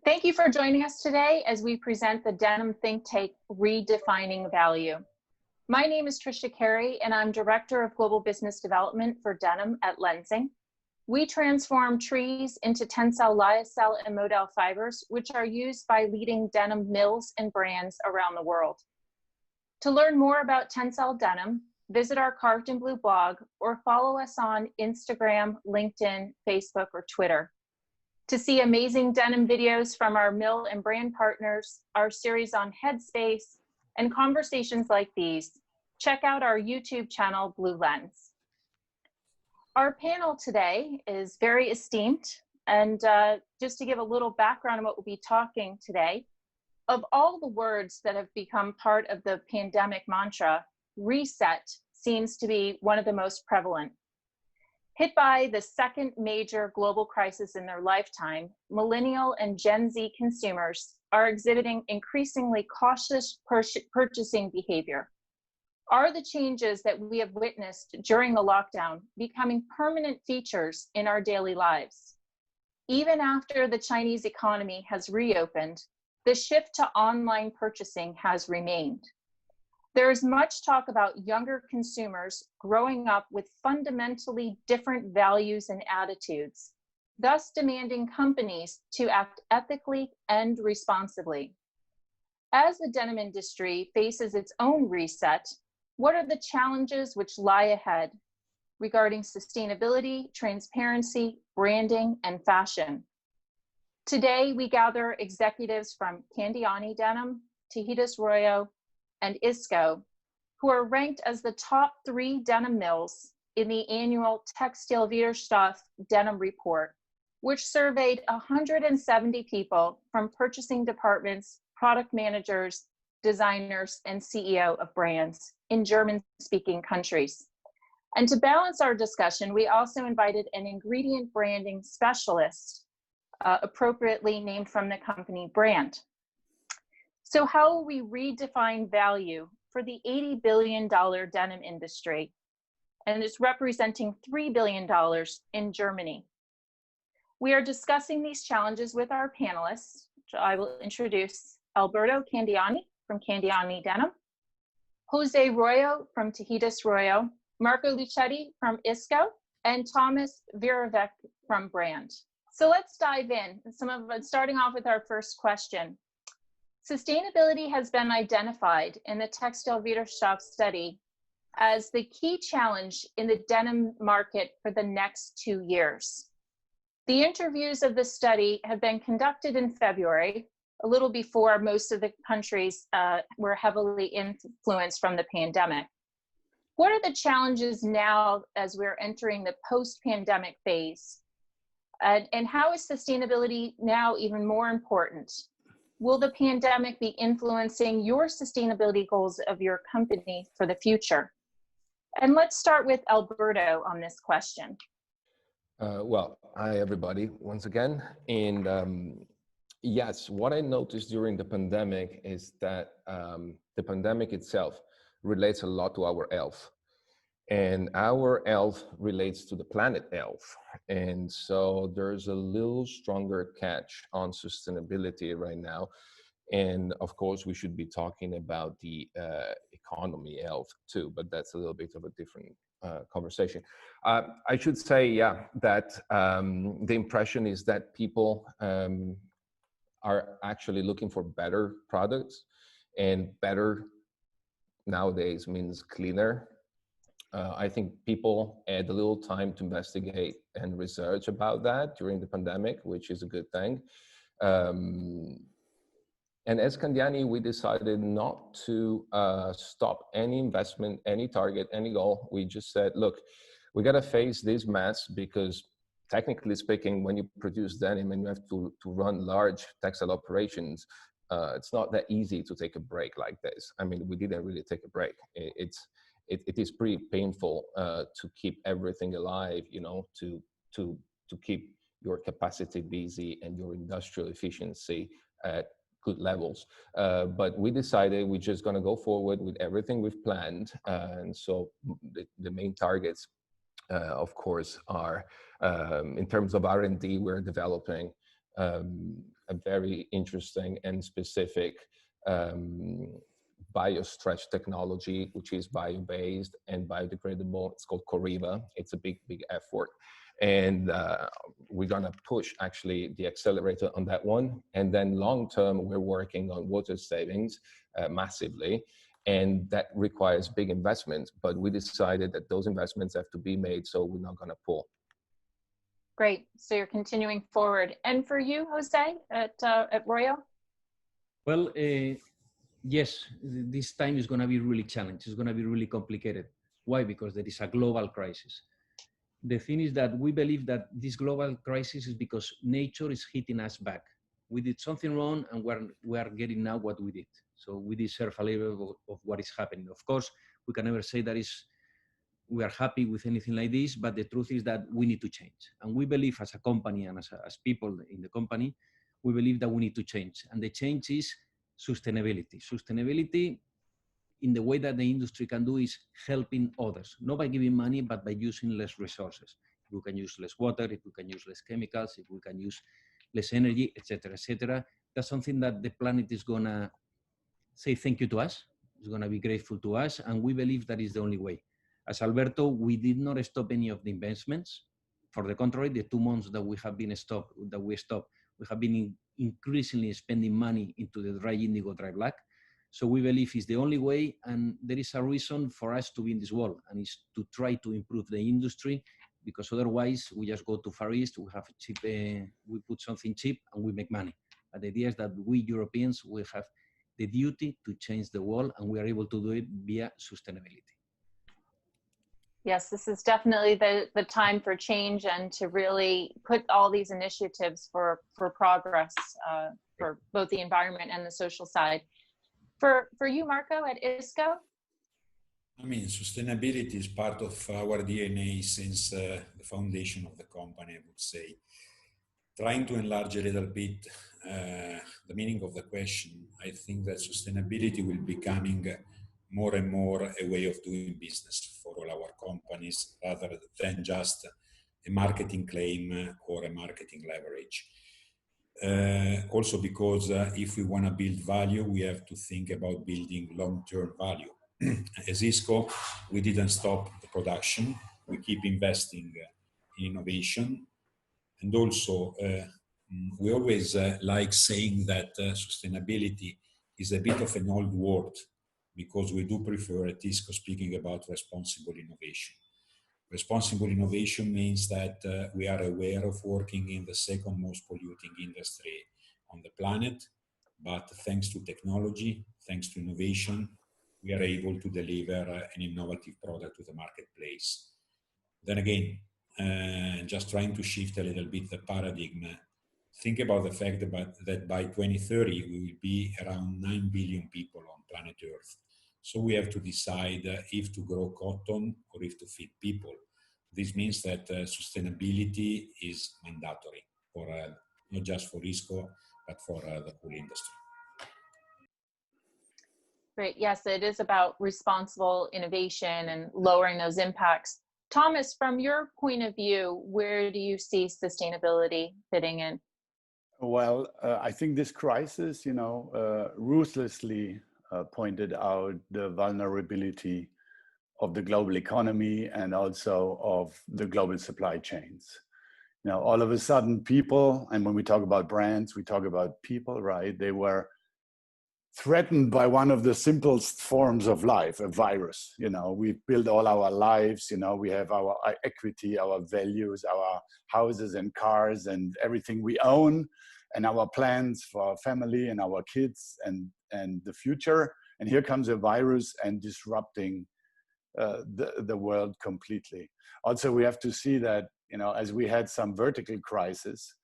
Thank you for joining us today as we present the Denim think tank, Redefining Value. My name is Tricia Carey, and I'm Director of Global Business Development for Denim at LENZ. We transform trees into tencel, lyocell, and modal fibers, which are used by leading denim mills and brands around the world. To learn more about tencel denim, visit our Carved in Blue blog or follow us on Instagram, LinkedIn, Facebook, or Twitter. To see amazing denim videos from our mill and brand partners, our series on Headspace, and conversations like these, check out our YouTube channel, Blue Lens. Our panel today is very esteemed, and just to give a little background on what we'll be talking today, of all the words that have become part of the pandemic mantra, reset seems to be one of the most prevalent. Hit by the second major global crisis in their lifetime, Millennial and Gen Z consumers are exhibiting increasingly cautious purchasing behavior. Are the changes that we have witnessed during the lockdown becoming permanent features in our daily lives? Even after the Chinese economy has reopened, the shift to online purchasing has remained. There is much talk about younger consumers growing up with fundamentally different values and attitudes, thus demanding companies to act ethically and responsibly. As the denim industry faces its own reset, what are the challenges which lie ahead regarding sustainability, transparency, branding, and fashion? Today, we gather executives from Candiani Denim, TEJIDOS Royo, and ISKO, who are ranked as the top 3 denim mills in the annual Textilwirtschaft Denim Report, which surveyed 170 people from purchasing departments, product managers, designers, and CEO of brands in German-speaking countries. And to balance our discussion, we also invited an ingredient branding specialist, appropriately named from the company brand. So how will we redefine value for the $80 billion denim industry? And it's representing $3 billion in Germany. We are discussing these challenges with our panelists, which I will introduce: Alberto Candiani from Candiani Denim, José Royo from TEJIDOS Royo, Marco Lucietti from ISKO, and Tomas Vucurevic from Brand. So let's dive in. Starting off with our first question. Sustainability has been identified in the Textilwirtschaft study as the key challenge in the denim market for the next 2 years. The interviews of the study have been conducted in February, a little before most of the countries were heavily influenced from the pandemic. What are the challenges now as we're entering the post-pandemic phase? And how is sustainability now even more important? Will the pandemic be influencing your sustainability goals of your company for the future? And let's start with Alberto on this question. Well, hi everybody, once again. And yes, what I noticed during the pandemic is that the pandemic itself relates a lot to our health. And our health relates to the planet health. And so there's a little stronger catch on sustainability right now. And of course, we should be talking about the economy health too, but that's a little bit of a different conversation. I should say, yeah, that the impression is that people are actually looking for better products, and better nowadays means cleaner. I think people had a little time to investigate and research about that during the pandemic, which is a good thing. And as Candiani, we decided not to stop any investment, any target, any goal. We just said, look, we got to face this mess, because technically speaking, when you produce denim and you have to run large textile operations, it's not that easy to take a break like this. I mean, we didn't really take a break. It is pretty painful to keep everything alive, you know, to keep your capacity busy and your industrial efficiency at good levels. But we decided we're just going to go forward with everything we've planned. And so the main targets, of course, are in terms of R&D, we're developing a very interesting and specific biostretch technology, which is bio-based and biodegradable. It's called Coriva. It's a big effort. And we're gonna push actually the accelerator on that one. And then long-term, we're working on water savings massively. And that requires big investments, but we decided that those investments have to be made, so we're not gonna pull. Great, so you're continuing forward. And for you, Jose, at Royo? Well, yes, this time is going to be really challenging. It's going to be really complicated. Why? Because there is a global crisis. The thing is that we believe that this global crisis is because nature is hitting us back. We did something wrong, and we are getting now what we did. So we deserve a little of what is happening. Of course, we can never say that we are happy with anything like this, but the truth is that we need to change. And we believe as a company and as people in the company, we believe that we need to change. And the change is sustainability. Sustainability in the way that the industry can do is helping others, not by giving money, but by using less resources. If we can use less water, if we can use less chemicals, if we can use less energy, etc., etc. That's something that the planet is gonna say thank you to us. It's gonna be grateful to us, and we believe that is the only way. As Alberto, we did not stop any of the investments. For the contrary, the 2 months that we have been stopped, we have been increasingly spending money into the dry indigo, dry black. So we believe it's the only way, and there is a reason for us to be in this world, and it's to try to improve the industry, because otherwise we just go to Far East, we have cheap, we put something cheap and we make money. But the idea is that we Europeans, we have the duty to change the world, and we are able to do it via sustainability. Yes, this is definitely the time for change and to really put all these initiatives for progress for both the environment and the social side. For you, Marco, at ISKO? I mean, sustainability is part of our DNA since the foundation of the company, I would say. Trying to enlarge a little bit the meaning of the question, I think that sustainability will be becoming more and more a way of doing business for all our companies, rather than just a marketing claim or a marketing leverage. Also because if we want to build value, we have to think about building long-term value. As ISKO, we didn't stop the production. We keep investing in innovation. And also, we always like saying that sustainability is a bit of an old word, because we do prefer at ISKO speaking about responsible innovation. Responsible innovation means that we are aware of working in the second most polluting industry on the planet, but thanks to technology, thanks to innovation, we are able to deliver an innovative product to the marketplace. Then again, just trying to shift a little bit the paradigm, think about the fact that by 2030, we will be around 9 billion people on planet Earth. So we have to decide if to grow cotton or if to feed people. This means that sustainability is mandatory for not just for ISKO, but for the whole industry. Great. Yes, it is about responsible innovation and lowering those impacts. Tomas, from your point of view, where do you see sustainability fitting in? Well, I think this crisis, ruthlessly pointed out the vulnerability of the global economy and also of the global supply chains. All of a sudden people, and when we talk about brands, we talk about people, right? They were threatened by one of the simplest forms of life, a virus. We build all our lives, we have our equity, our values, our houses and cars and everything we own, and our plans for our family and our kids and the future. And here comes a virus and disrupting the world completely. Also, we have to see that, as we had some vertical crisis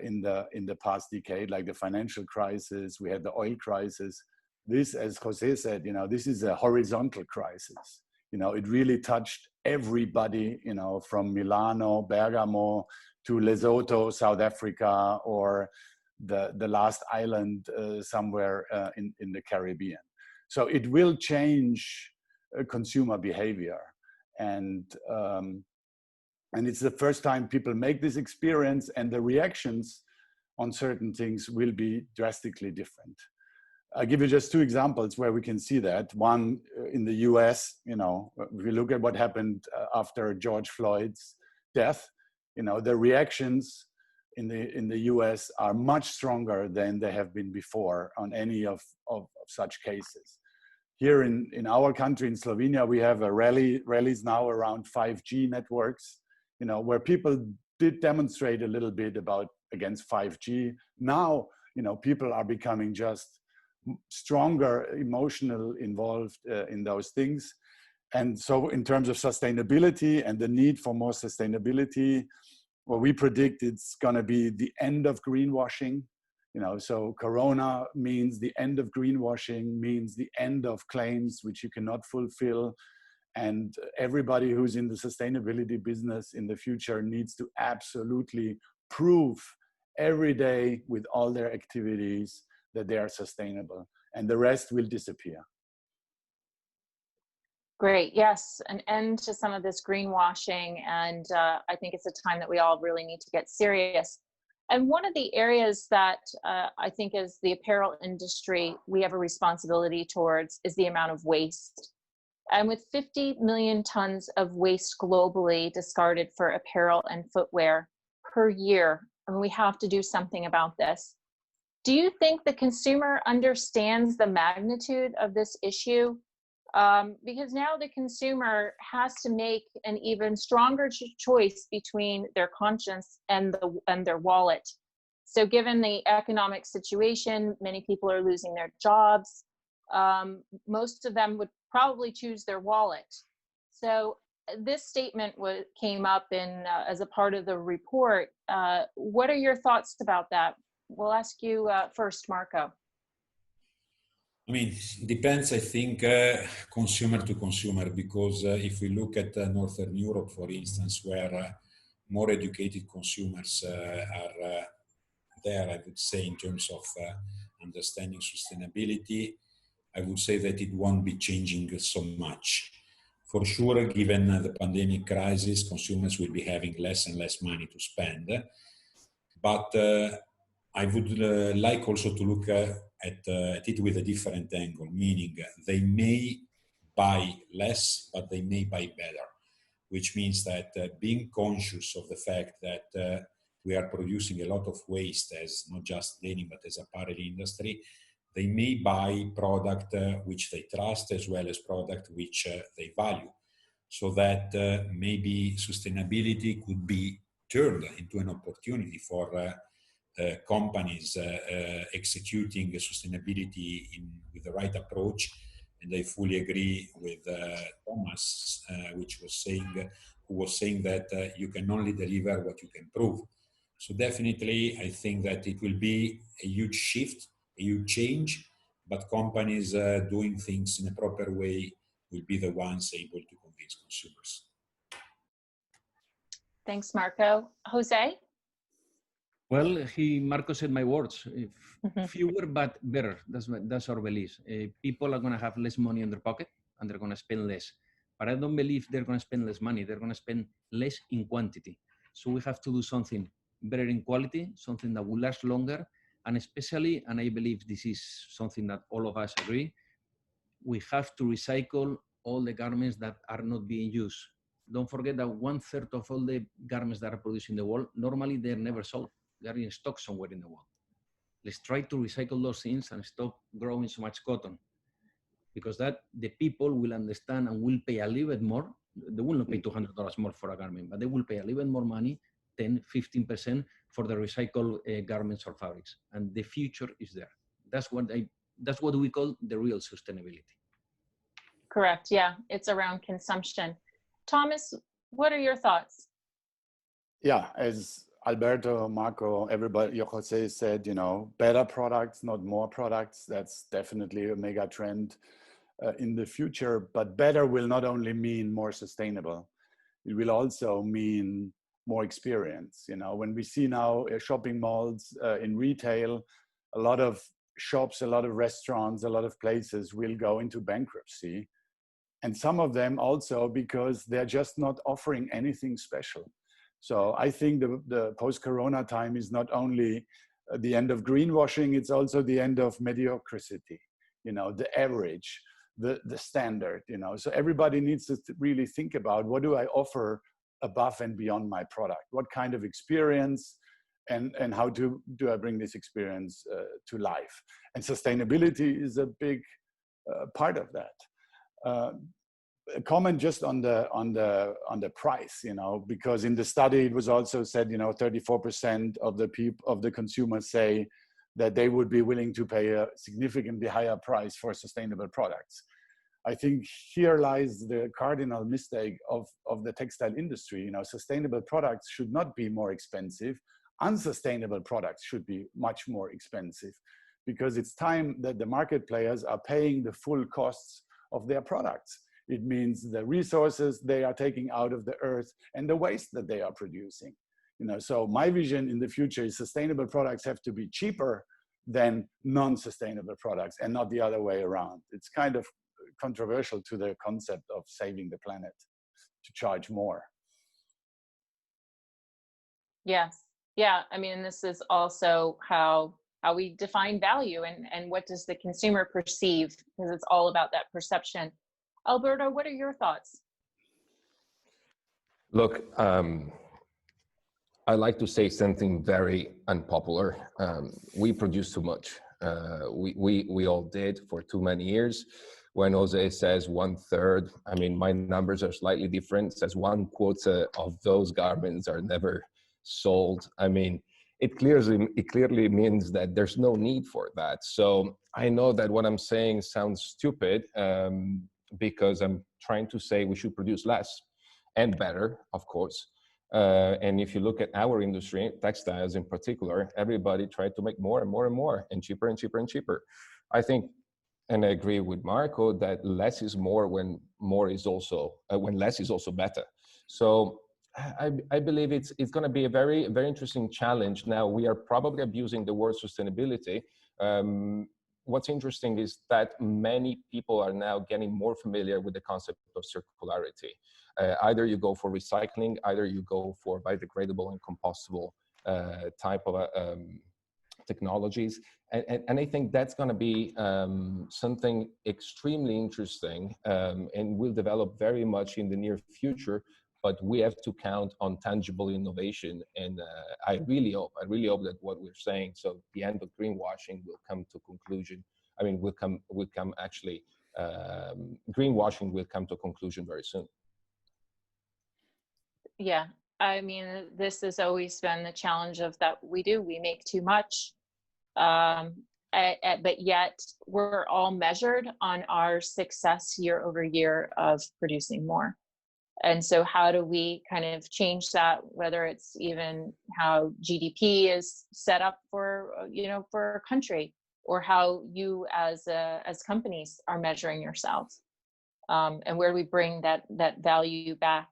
in the past decade, like the financial crisis, we had the oil crisis. This, as Jose said, this is a horizontal crisis. It really touched everybody, from Milano, Bergamo to Lesotho, South Africa, or the last island somewhere in the Caribbean. So it will change consumer behavior, and it's the first time people make this experience, and the reactions on certain things will be drastically different. I'll give you just two examples where we can see that. One, in the US, you know, if you look at what happened after George Floyd's death, you know, the reactions in the US are much stronger than they have been before on any of such cases. Here in our country, in Slovenia, we have rallies now around 5G networks, you know, where people did demonstrate a little bit against 5G. Now, you know, people are becoming just stronger, emotional involved in those things. And so in terms of sustainability and the need for more sustainability, well, we predict it's going to be the end of greenwashing. You know, so Corona means the end of greenwashing, means the end of claims which you cannot fulfill. And everybody who's in the sustainability business in the future needs to absolutely prove every day with all their activities that they are sustainable, and the rest will disappear. Great, yes, an end to some of this greenwashing, and I think it's a time that we all really need to get serious. And one of the areas that I think as the apparel industry, we have a responsibility towards is the amount of waste. And with 50 million tons of waste globally discarded for apparel and footwear per year, I mean, we have to do something about this. Do you think the consumer understands the magnitude of this issue? Because now the consumer has to make an even stronger choice between their conscience and their wallet. So given the economic situation, many people are losing their jobs. Most of them would probably choose their wallet. So this statement came up as a part of the report. What are your thoughts about that? We'll ask you first, Marco. I mean, it depends, I think, consumer to consumer, because if we look at Northern Europe, for instance, where more educated consumers are there, I would say, in terms of understanding sustainability, I would say that it won't be changing so much. For sure, given the pandemic crisis, consumers will be having less and less money to spend. But I would like also to look at it with a different angle, meaning they may buy less, but they may buy better, which means that being conscious of the fact that we are producing a lot of waste as not just denim, but as apparel industry, they may buy product which they trust as well as product which they value. So that maybe sustainability could be turned into an opportunity for companies executing sustainability with the right approach. And I fully agree with Tomas, who was saying that you can only deliver what you can prove. So definitely, I think that it will be a huge shift, a huge change, but companies doing things in a proper way will be the ones able to convince consumers. Thanks, Marco. Jose? Well, Marco said my words. Fewer but better. That's our belief. People are going to have less money in their pocket and they're going to spend less. But I don't believe they're going to spend less money. They're going to spend less in quantity. So we have to do something better in quality, something that will last longer. And especially, and I believe this is something that all of us agree, we have to recycle all the garments that are not being used. Don't forget that 1/3 of all the garments that are produced in the world, normally they're never sold. They're in stock somewhere in the world. Let's try to recycle those things and stop growing so much cotton, because that the people will understand and will pay a little bit more. They will not pay $200 more for a garment, but they will pay a little bit more money, 10, 15% for the recycled garments or fabrics. And the future is there. That's what we call the real sustainability. Correct, yeah, it's around consumption. Tomas, what are your thoughts? Yeah, as Alberto, Marco, everybody, José said, you know, better products, not more products. That's definitely a mega trend in the future. But better will not only mean more sustainable, it will also mean more experience. You know, when we see now shopping malls in retail, a lot of shops, a lot of restaurants, a lot of places will go into bankruptcy. And some of them also because they're just not offering anything special. So I think the post-corona time is not only the end of greenwashing. It's also the end of mediocrity, you know, the average, the standard, you know. So everybody needs to really think about, what do I offer above and beyond my product? What kind of experience, and how do I bring this experience to life? And sustainability is a big part of that. A comment just on the price, you know, because in the study it was also said, you know, 34% of the consumers say that they would be willing to pay a significantly higher price for sustainable products. I think here lies the cardinal mistake of the textile industry. You know, sustainable products should not be more expensive. Unsustainable products should be much more expensive, because it's time that the market players are paying the full costs of their products. It means the resources they are taking out of the earth and the waste that they are producing. You know, so my vision in the future is sustainable products have to be cheaper than non-sustainable products, and not the other way around. It's kind of controversial to the concept of saving the planet to charge more. Yes. Yeah. I mean, this is also how we define value, and what does the consumer perceive, because it's all about that perception. Alberto, what are your thoughts? Look, I like to say something very unpopular. We produce too much. We all did for too many years. When Jose says 1/3, I mean, my numbers are slightly different. Says 1/4 of those garments are never sold. I mean, it clearly means that there's no need for that. So I know that what I'm saying sounds stupid, because I'm trying to say we should produce less and better, of course. And if you look at our industry, textiles in particular, everybody tried to make more and more and more, and cheaper and cheaper and cheaper. I think, and I agree with Marco, that less is more when more is also, when less is also better. So I believe it's going to be a very, very interesting challenge. Now, we are probably abusing the word sustainability. What's interesting is that many people are now getting more familiar with the concept of circularity. Either you go for recycling, either you go for biodegradable and compostable type of technologies. And I think that's going to be something extremely interesting, and will develop very much in the near future. But we have to count on tangible innovation, and I really hope that what we're saying, so the end of greenwashing will come to conclusion. I mean, greenwashing will come to conclusion very soon. Yeah, I mean, this has always been the challenge of that we make too much, but yet we're all measured on our success year over year of producing more. And so how do we kind of change that, whether it's even how GDP is set up for, you know, for a country, or how you as companies are measuring yourselves, and where do we bring that value back?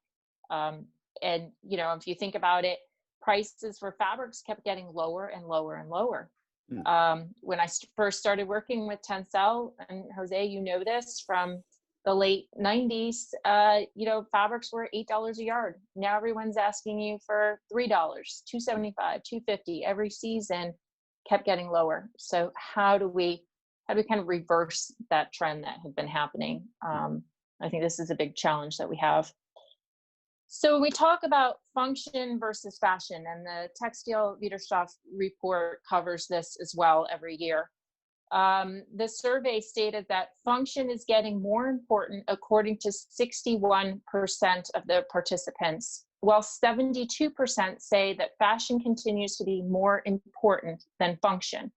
And, you know, if you think about it, prices for fabrics kept getting lower and lower and lower. When I first started working with TENCEL, and Jose, you know this, from the late 90s, you know, fabrics were $8 a yard. Now everyone's asking you for $3, $2.75, $2.50 every season. Kept getting lower. So how do we kind of reverse that trend that had been happening? I think this is a big challenge that we have. So when we talk about function versus fashion, and the Textile Wirtschaft report covers this as well every year. The survey stated that function is getting more important according to 61% of the participants, while 72% say that fashion continues to be more important than function.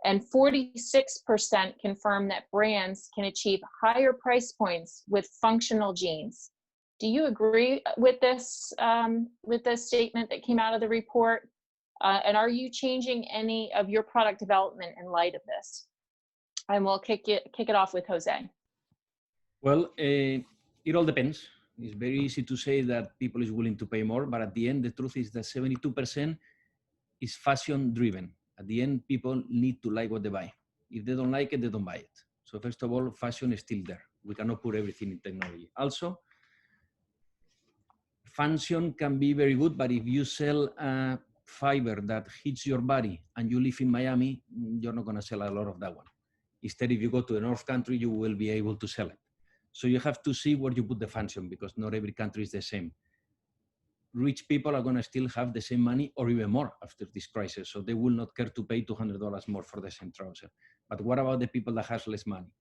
And 46% confirm that brands can achieve higher price points with functional jeans. Do you agree with this statement that came out of the report? And are you changing any of your product development in light of this? And we'll kick it off with Jose. Well, it all depends. It's very easy to say that people is willing to pay more, but at the end, the truth is that 72% is fashion driven. At the end, people need to like what they buy. If they don't like it, they don't buy it. So first of all, fashion is still there. We cannot put everything in technology. Also, function can be very good, but if you sell a fiber that hits your body and you live in Miami, you're not going to sell a lot of that one. Instead, if you go to the North Country, you will be able to sell it. So you have to see where you put the function, because not every country is the same. Rich people are going to still have the same money or even more after this crisis. So they will not care to pay $200 more for the same trouser. But what about the people that has less money?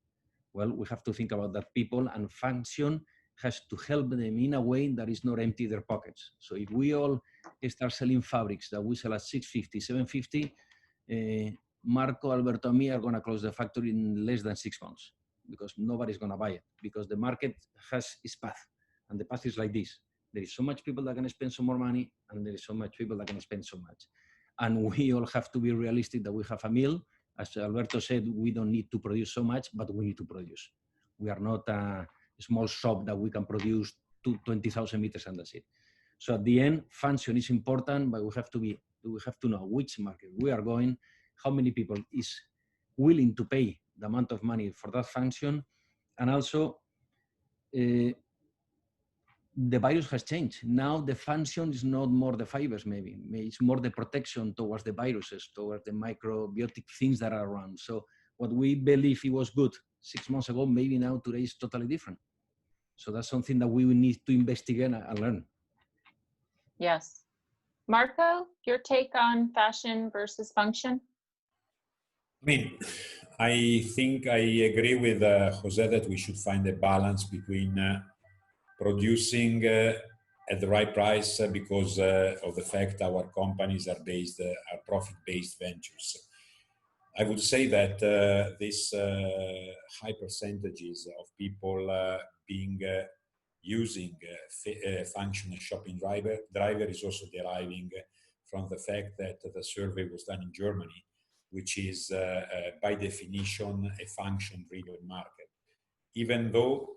Well, we have to think about that people, and function has to help them in a way that is not empty their pockets. So if we all start selling fabrics that we sell at $650, $750, Marco, Alberto, and me are going to close the factory in less than 6 months, because nobody's going to buy it, because the market has its path, and the path is like this. There is so much people that can spend some more money, and there is so much people that can spend so much. And we all have to be realistic that we have a mill. As Alberto said, we don't need to produce so much, but we need to produce. We are not a small shop that we can produce 20,000 meters and that's it. So at the end, function is important, but we have to know which market we are going, how many people is willing to pay the amount of money for that function, and also the virus has changed. Now the function is not more the fibers, maybe it's more the protection towards the viruses, towards the microbiotic things that are around. So what we believe it was good 6 months ago, maybe now today is totally different. So that's something that we will need to investigate and learn. Yes. Marco, your take on fashion versus function? I mean, I think I agree with José that we should find a balance between producing at the right price because of the fact our companies are profit-based ventures. I would say that this high percentages of people using functional shopping driver is also deriving from the fact that the survey was done in Germany, which is by definition a function-driven market. Even though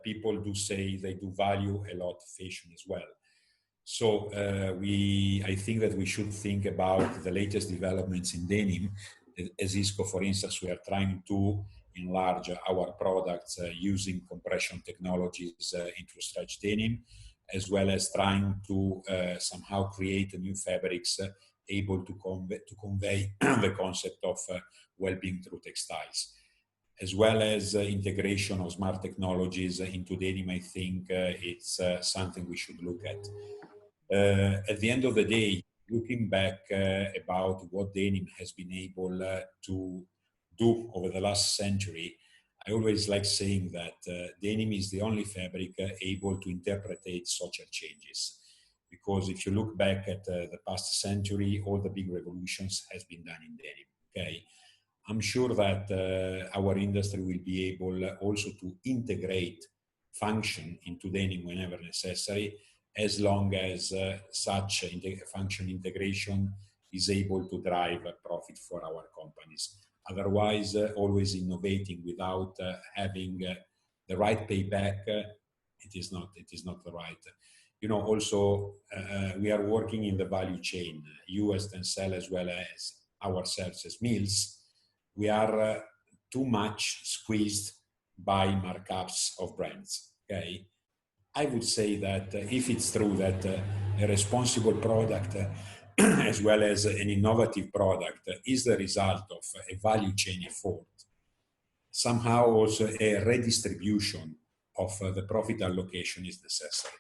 people do say they do value a lot fashion as well. So I think that we should think about the latest developments in denim. As ISKO, for instance, we are trying to enlarge our products using compression technologies into stretch denim, as well as trying to somehow create new fabrics able to convey the concept of well-being through textiles, as well as integration of smart technologies into denim. I think it's something we should look at. At the end of the day, looking back about what denim has been able to do over the last century, I always like saying that denim is the only fabric able to interpret social changes. Because if you look back at the past century, all the big revolutions has been done in denim, okay? I'm sure that our industry will be able also to integrate function into denim whenever necessary, as long as such function integration is able to drive profit for our companies. Otherwise, always innovating without having the right payback, it is not the right. You know, also we are working in the value chain. You as TENCEL, as well as ourselves as mills, we are too much squeezed by markups of brands. Okay, I would say that if it's true that a responsible product as well as an innovative product is the result of a value chain effort, somehow also a redistribution of the profit allocation is necessary.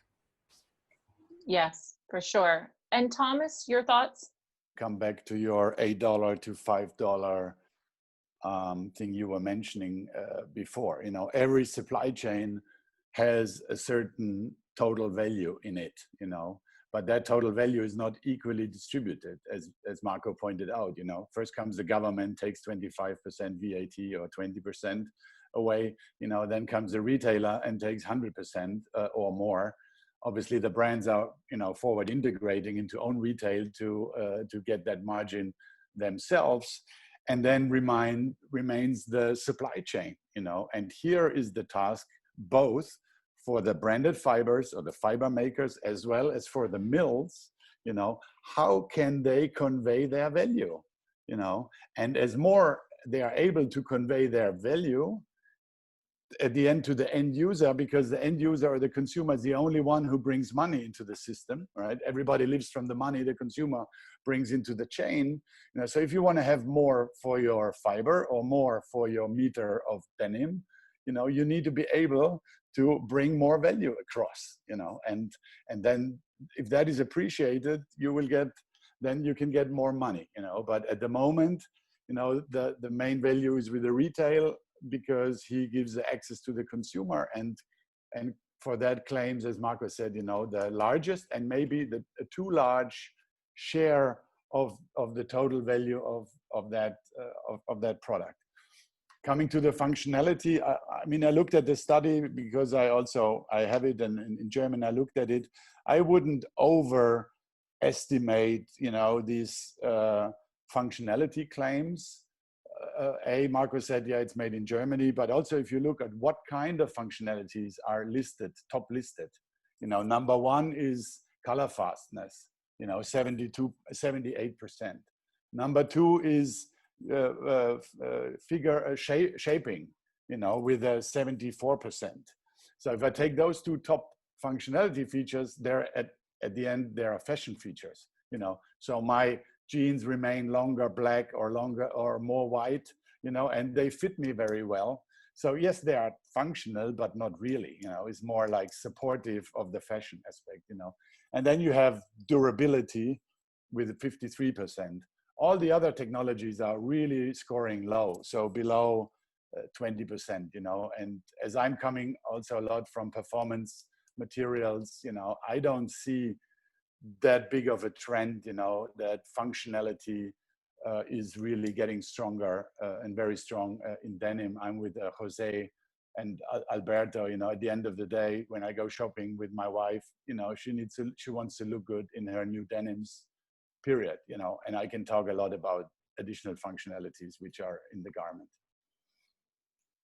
Yes, for sure. And Thomas, your thoughts? Come back to your $8 to $5 thing you were mentioning before. You know, every supply chain has a certain total value in it, you know, but that total value is not equally distributed, as Marco pointed out. You know, first comes the government, takes 25% VAT or 20% away, you know, then comes the retailer and takes 100% or more. Obviously, the brands are, you know, forward integrating into own retail to get that margin themselves, and then remains the supply chain, you know. And here is the task both for the branded fibers or the fiber makers as well as for the mills. You know, how can they convey their value? You know, and as more they are able to convey their value, at the end to the end user, because the end user or the consumer is the only one who brings money into the system, right? Everybody lives from the money the consumer brings into the chain. You know, so if you want to have more for your fiber or more for your meter of denim, you know, you need to be able to bring more value across, you know, and then if that is appreciated, you will get, then you can get more money, you know. But at the moment, you know, the main value is with the retail, because he gives the access to the consumer, and for that claims, as Marco said, you know, the largest and maybe the too large share of the total value of that product. Coming to the functionality, I mean, I looked at the study because I have it, and in German I looked at it. I wouldn't overestimate, you know, these functionality claims. Marco said, yeah, it's made in Germany, but also if you look at what kind of functionalities are listed, top listed, you know, number one is color fastness, you know, 78%. Number two is figure shaping, you know, with a 74%. So if I take those two top functionality features, they're at the end, they are fashion features, you know. So my jeans remain longer black or longer or more white, you know, and they fit me very well. So yes, they are functional, but not really, you know. It's more like supportive of the fashion aspect, you know. And then you have durability with 53%. All the other technologies are really scoring low, so below 20%, you know. And as I'm coming also a lot from performance materials, you know, I don't see that big of a trend, you know, that functionality is really getting stronger and very strong in denim. I'm with José and Alberto, you know. At the end of the day, when I go shopping with my wife, you know, she wants to look good in her new denims, period, you know. And I can talk a lot about additional functionalities which are in the garment.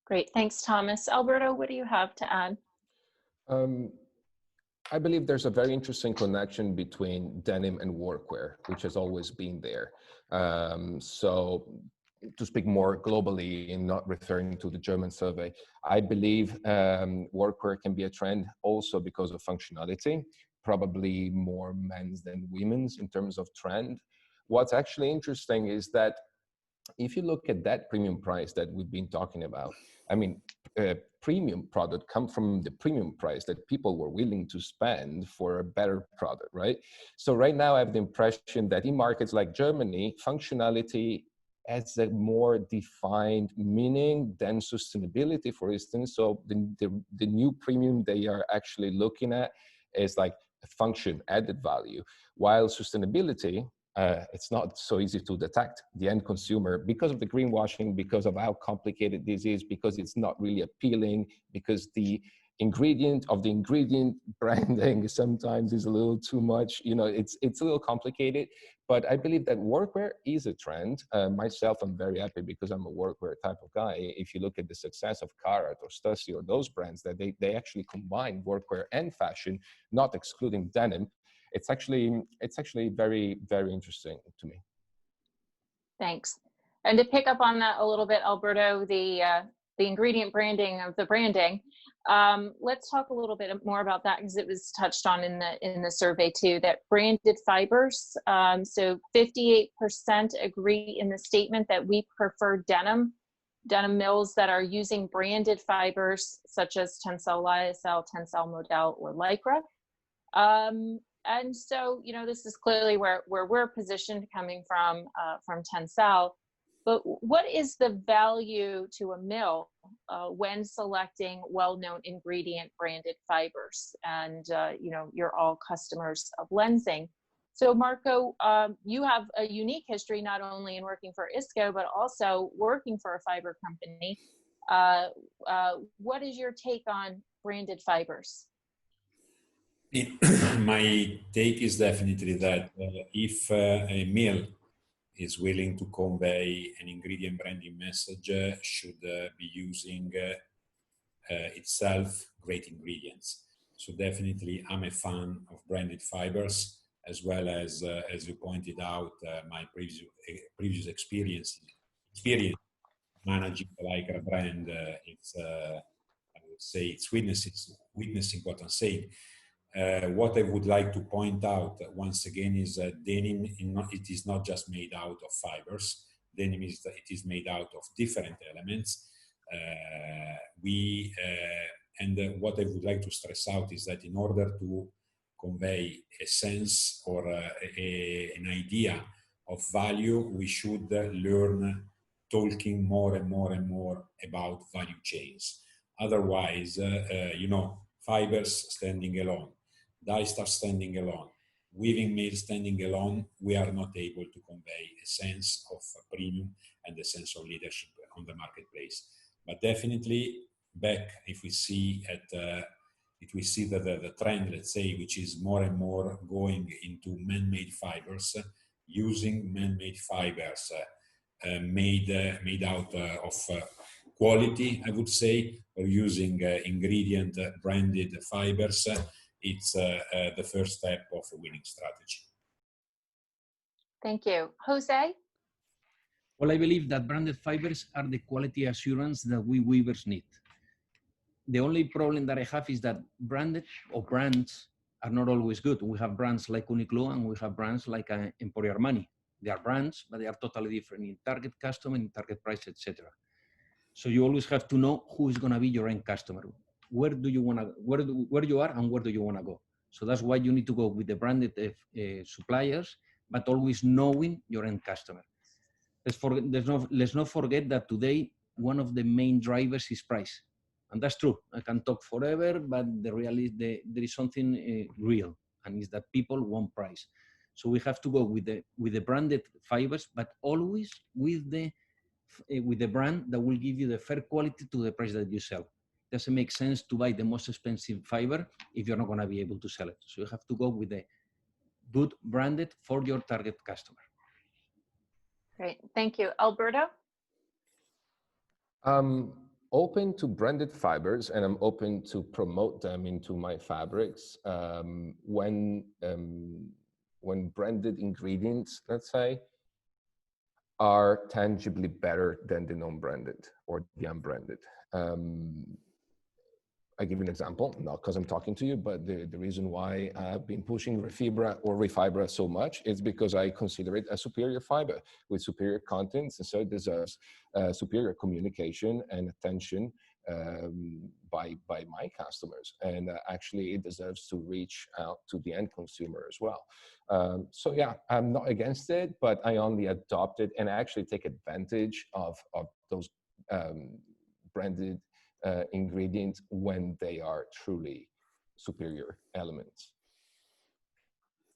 Great, thanks, Thomas. Alberto, what do you have to add? I believe there's a very interesting connection between denim and workwear, which has always been there. So to speak more globally and not referring to the German survey, I believe workwear can be a trend also because of functionality, probably more men's than women's in terms of trend. What's actually interesting is that if you look at that premium price that we've been talking about, I mean, premium product come from the premium price that people were willing to spend for a better product, right? So right now I have the impression that in markets like Germany, functionality has a more defined meaning than sustainability, for instance. So the new premium they are actually looking at is like a function, added value, while sustainability, it's not so easy to detect the end consumer because of the greenwashing, because of how complicated this is, because it's not really appealing, because the ingredient branding sometimes is a little too much, you know, it's a little complicated. But I believe that workwear is a trend. Myself, I'm very happy because I'm a workwear type of guy. If you look at the success of Karat or Stussy or those brands, that they actually combine workwear and fashion, not excluding denim. It's actually very, very interesting to me. Thanks. And to pick up on that a little bit, Alberto, the ingredient branding of the branding, let's talk a little bit more about that, because it was touched on in the survey too, that branded fibers. So 58% agree in the statement that we prefer denim mills that are using branded fibers such as TENCEL, lyocell, TENCEL Model, or Lycra. And so, you know, this is clearly where we're positioned coming from TENCEL. But what is the value to a mill when selecting well-known ingredient branded fibers? And, you know, you're all customers of lensing. So Marco, you have a unique history, not only in working for ISKO, but also working for a fiber company. What is your take on branded fibers? My take is definitely that if a mill is willing to convey an ingredient branding message, should be using itself great ingredients. So definitely I'm a fan of branded fibers, as well as you pointed out, my previous experience managing the Lycra brand. would say it's witnessing what I'm saying. What I would like to point out once again is that denim, it is not just made out of fibers. Denim it is made out of different elements. And what I would like to stress out is that in order to convey a sense or an idea of value, we should learn talking more and more and more about value chains. Otherwise, you know, fibers standing alone, dye stuff standing alone, weaving mill standing alone, we are not able to convey a sense of premium and a sense of leadership on the marketplace. But definitely back, if we see that the trend, let's say, which is more and more going into man-made fibers, using man-made fibers made out of quality, I would say, or using ingredient branded fibers, it's the first step of a winning strategy. Thank you. Jose? Well, I believe that branded fibers are the quality assurance that we weavers need. The only problem that I have is that branded or brands are not always good. We have brands like Uniqlo and we have brands like Emporio Armani. They are brands, but they are totally different in target customer, in target price, etc. So you always have to know who is going to be your end customer. Where do you want to, where you are and where do you want to go? So that's why you need to go with the branded suppliers, but always knowing your end customer. Let's not forget that today, one of the main drivers is price. And that's true. I can talk forever, but the reality, there is something real, and is that people want price. So we have to go with the branded fibers, but always with the brand that will give you the fair quality to the price that you sell. It doesn't make sense to buy the most expensive fiber if you're not going to be able to sell it. So you have to go with the good branded for your target customer. Great, thank you. Alberto? Open to branded fibers, and I'm open to promote them into my fabrics when branded ingredients, let's say, are tangibly better than the non-branded or the unbranded. I give you an example, not because I'm talking to you, but the reason why I've been pushing Refibra or Refibra so much is because I consider it a superior fiber with superior contents, and so it deserves superior communication and attention by my customers. And actually it deserves to reach out to the end consumer as well. So yeah, I'm not against it, but I only adopt it and actually take advantage of those branded ingredients when they are truly superior elements.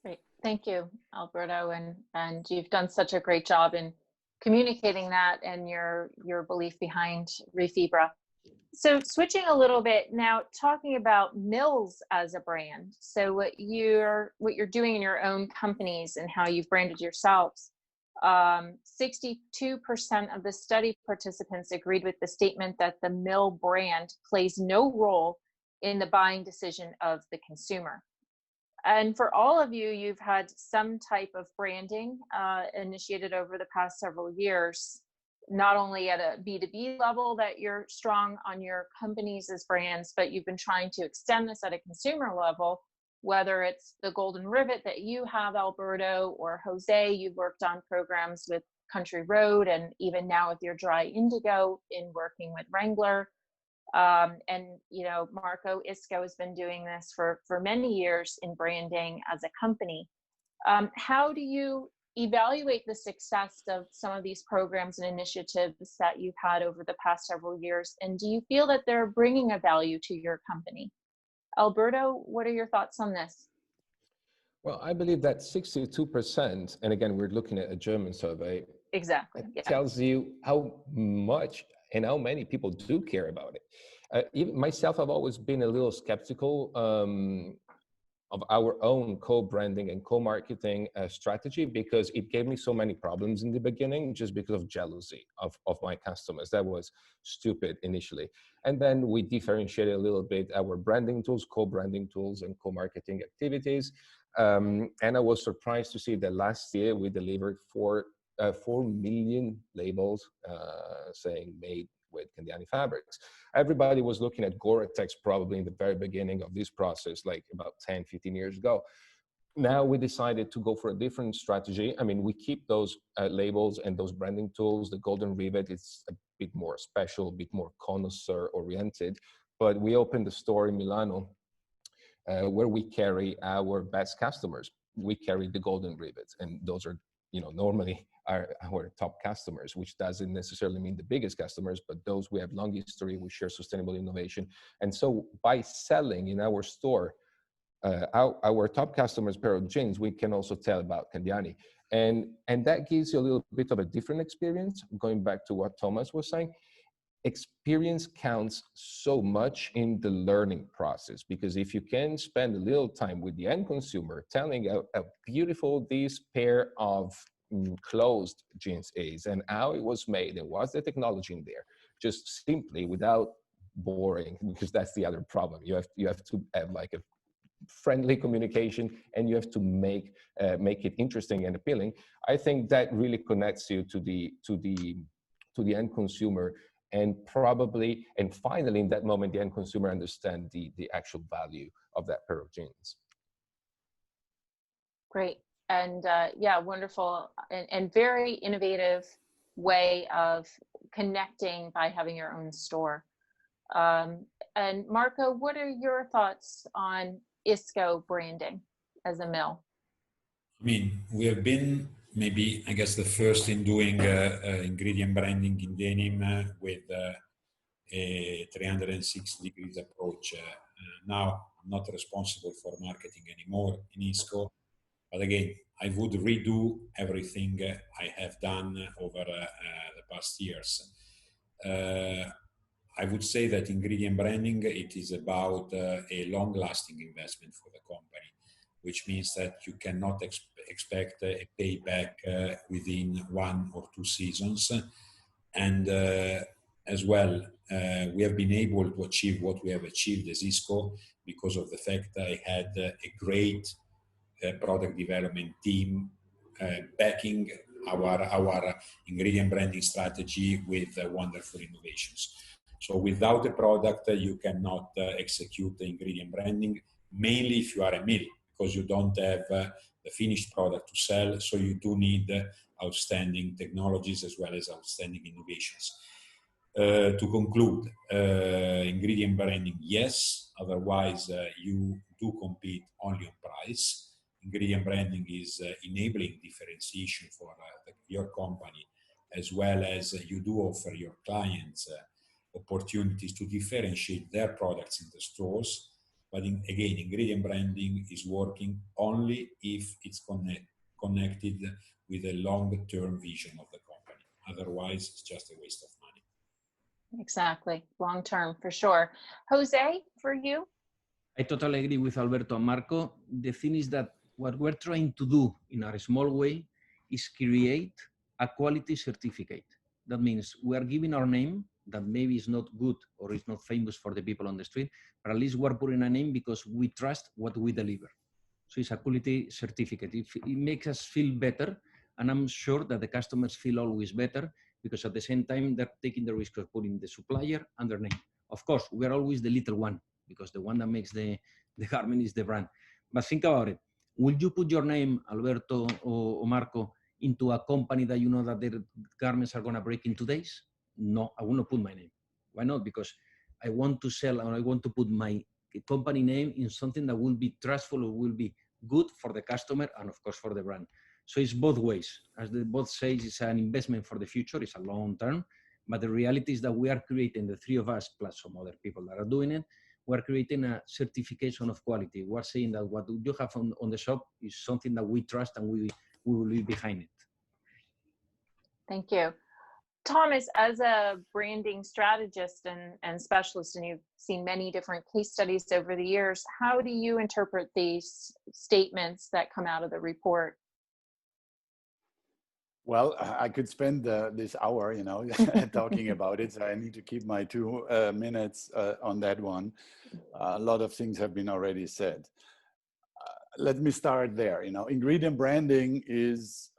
Great, thank you, Alberto, and you've done such a great job in communicating that and your belief behind Refibra. So switching a little bit now, talking about mills as a brand. So what you're doing in your own companies and how you've branded yourselves. 62% of the study participants agreed with the statement that the mill brand plays no role in the buying decision of the consumer. And for all of you, you've had some type of branding initiated over the past several years, not only at a B2B level that you're strong on your companies as brands, but you've been trying to extend this at a consumer level. Whether it's the Golden Rivet that you have, Alberto, or Jose, you've worked on programs with Country Road, and even now with your dry indigo in working with Wrangler. And you know, Marco, ISKO has been doing this for many years in branding as a company. How do you evaluate the success of some of these programs and initiatives that you've had over the past several years? And do you feel that they're bringing a value to your company? Alberto, what are your thoughts on this? Well, I believe that 62%, and again, we're looking at a German survey, exactly, yeah, tells you how much and how many people do care about it. Even myself, I've always been a little skeptical of our own co-branding and co-marketing strategy, because it gave me so many problems in the beginning just because of jealousy of my customers. That was stupid initially. And then we differentiated a little bit our branding tools, co-branding tools, and co-marketing activities. And I was surprised to see that last year we delivered 4 million labels saying made with Candiani fabrics. Everybody was looking at Gore-Tex probably in the very beginning of this process, like about 10, 15 years ago. Now we decided to go for a different strategy. I mean, we keep those labels and those branding tools. The golden rivet is a bit more special, a bit more connoisseur oriented, but we opened a store in Milano where we carry our best customers. We carry the golden rivets, and those are, you know, normally our top customers, which doesn't necessarily mean the biggest customers, but those we have long history, we share sustainable innovation. And so by selling in our store, our top customers pair of jeans, we can also tell about Candiani. And that gives you a little bit of a different experience. Going back to what Tomas was saying, experience counts so much in the learning process, because if you can spend a little time with the end consumer telling how beautiful this pair of closed jeans is and how it was made and what's the technology in there, just simply without boring, because that's the other problem. You have to have like a friendly communication, and you have to make it interesting and appealing. I think that really connects you to the end consumer, and probably, and finally in that moment, the end consumer understand the actual value of that pair of jeans. Great. And yeah, wonderful and very innovative way of connecting by having your own store. And Marco, what are your thoughts on ISKO branding as a mill? I mean, we have been maybe, I guess, the first in doing ingredient branding in denim with a 360 degrees approach. Now, I'm not responsible for marketing anymore in ISKO, but again, I would redo everything I have done over the past years. I would say that ingredient branding, it is about a long-lasting investment for the company, which means that you cannot expect a payback within 1 or 2 seasons. And as well, we have been able to achieve what we have achieved as ISKO because of the fact that I had a great product development team backing our ingredient branding strategy with wonderful innovations. So without a product, you cannot execute the ingredient branding, mainly if you are a mill, because you don't have the finished product to sell. So you do need outstanding technologies as well as outstanding innovations. To conclude, ingredient branding, yes. Otherwise, you do compete only on price. Ingredient branding is enabling differentiation for your company, as well as you do offer your clients opportunities to differentiate their products in the stores. But again, ingredient branding is working only if it's connected with a long-term vision of the company. Otherwise, it's just a waste of money. Exactly, long-term for sure. Jose, for you? I totally agree with Alberto and Marco. The thing is that what we're trying to do in a small way is create a quality certificate. That means we are giving our name that maybe is not good or is not famous for the people on the street, but at least we're putting a name because we trust what we deliver. So it's a quality certificate. It makes us feel better, and I'm sure that the customers feel always better because at the same time, they're taking the risk of putting the supplier and their name. Of course, we're always the little one because the one that makes the garment is the brand. But think about it. Will you put your name, Alberto or Marco, into a company that you know that their garments are going to break in 2 days? No, I will not put my name. Why not? Because I want to sell and I want to put my company name in something that will be trustful or will be good for the customer and of course for the brand. So it's both ways. As the both say, it's an investment for the future. It's a long term. But the reality is that we are creating, the 3 of us plus some other people that are doing it, we're creating a certification of quality. We're saying that what you have on the shop is something that we trust and we will be behind it. Thank you. Tomas, as a branding strategist and specialist, and you've seen many different case studies over the years, how do you interpret these statements that come out of the report? Well, I could spend this hour, talking about it. So I need to keep my 2 minutes on that one. A lot of things have been already said. Let me start there. Ingredient branding is,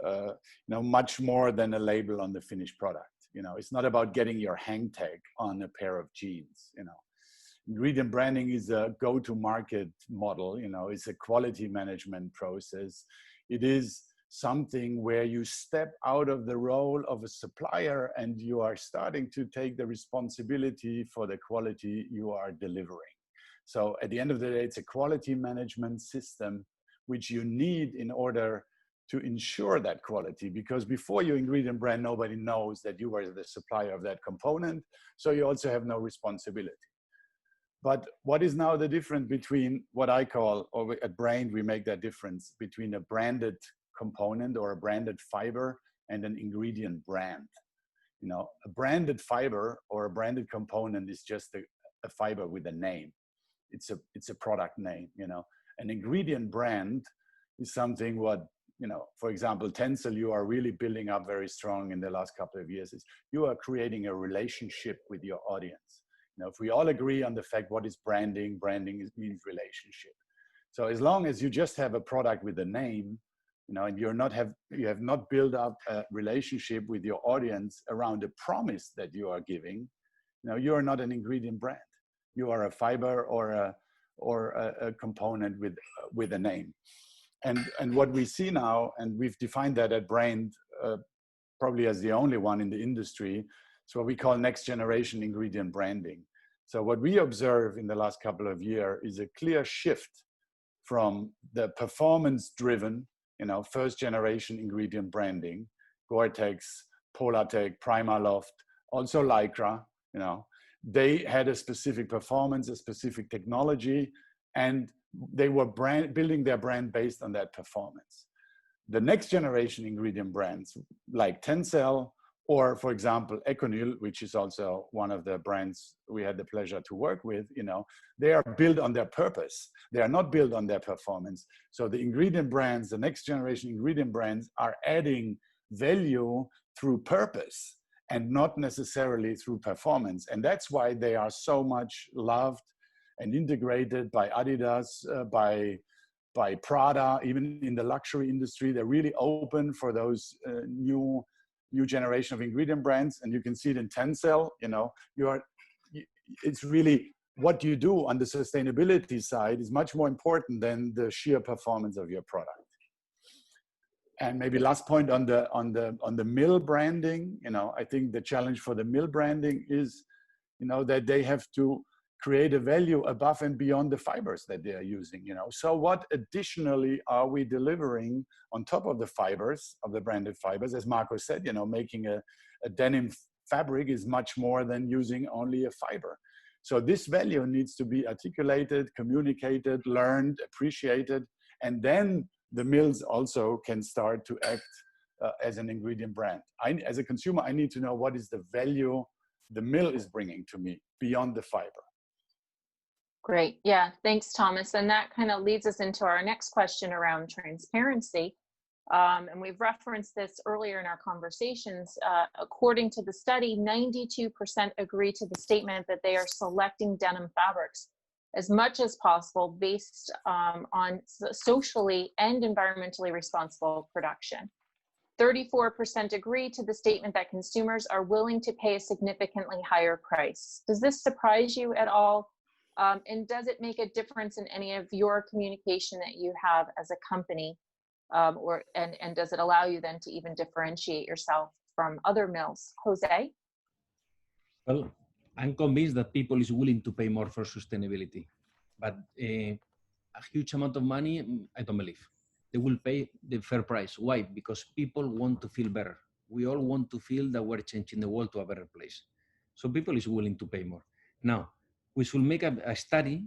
much more than a label on the finished product. You know, it's not about getting your hang tag on a pair of jeans. You know, ingredient branding is a go-to-market model. You know, it's a quality management process. It is something where you step out of the role of a supplier and you are starting to take the responsibility for the quality you are delivering. So at the end of the day, it's a quality management system which you need in order to ensure that quality, because before you ingredient brand, nobody knows that you are the supplier of that component. So you also have no responsibility. But what is now the difference between what I call, or at Brain, we make that difference between a branded component or a branded fiber and an ingredient brand. You know, a branded fiber or a branded component is just a fiber with a name. It's a product name, you know. An ingredient brand is something what, you know, for example, TENCEL, you are really building up very strong in the last couple of years, is you are creating a relationship with your audience. You know, if we all agree on the fact what is branding, means relationship. So as long as you just have a product with a name, you know, and you have not built up a relationship with your audience around a promise that you are giving, you know, you are not an ingredient brand. You are a fiber or a component with a name. And what we see now, and we've defined that at Brain probably as the only one in the industry, it's what we call next generation ingredient branding. So what we observe in the last couple of years is a clear shift from the performance driven, you know, first generation ingredient branding, Gore-Tex, Polartec, Primaloft, also Lycra, you know, they had a specific performance, a specific technology, and they were building their brand based on that performance. The next generation ingredient brands like TENCEL, or for example, Econyl, which is also one of the brands we had the pleasure to work with, you know, they are built on their purpose. They are not built on their performance. So the ingredient brands, the next generation ingredient brands are adding value through purpose and not necessarily through performance. And that's why they are so much loved and integrated by Adidas, by Prada, even in the luxury industry. They're really open for those new generation of ingredient brands. And you can see it in TENCEL, you know, it's really what you do on the sustainability side is much more important than the sheer performance of your product. And maybe last point on the mill branding, you know, I think the challenge for the mill branding is, you know, that they have to create a value above and beyond the fibers that they are using, you know. So what additionally are we delivering on top of the fibers, of the branded fibers? As Marco said, you know, making a denim fabric is much more than using only a fiber. So this value needs to be articulated, communicated, learned, appreciated, and then the mills also can start to act as an ingredient brand. As a consumer, I need to know what is the value the mill is bringing to me beyond the fiber. Great. Yeah, thanks, Thomas. And that kind of leads us into our next question around transparency. And we've referenced this earlier in our conversations. According to the study, 92% agree to the statement that they are selecting denim fabrics as much as possible based on socially and environmentally responsible production. 34% agree to the statement that consumers are willing to pay a significantly higher price. Does this surprise you at all? And does it make a difference in any of your communication that you have as a company? And does it allow you then to even differentiate yourself from other mills? Jose? Well, I'm convinced that people is willing to pay more for sustainability, but a huge amount of money, I don't believe. They will pay the fair price. Why? Because people want to feel better. We all want to feel that we're changing the world to a better place. So people is willing to pay more. Now, we should make a study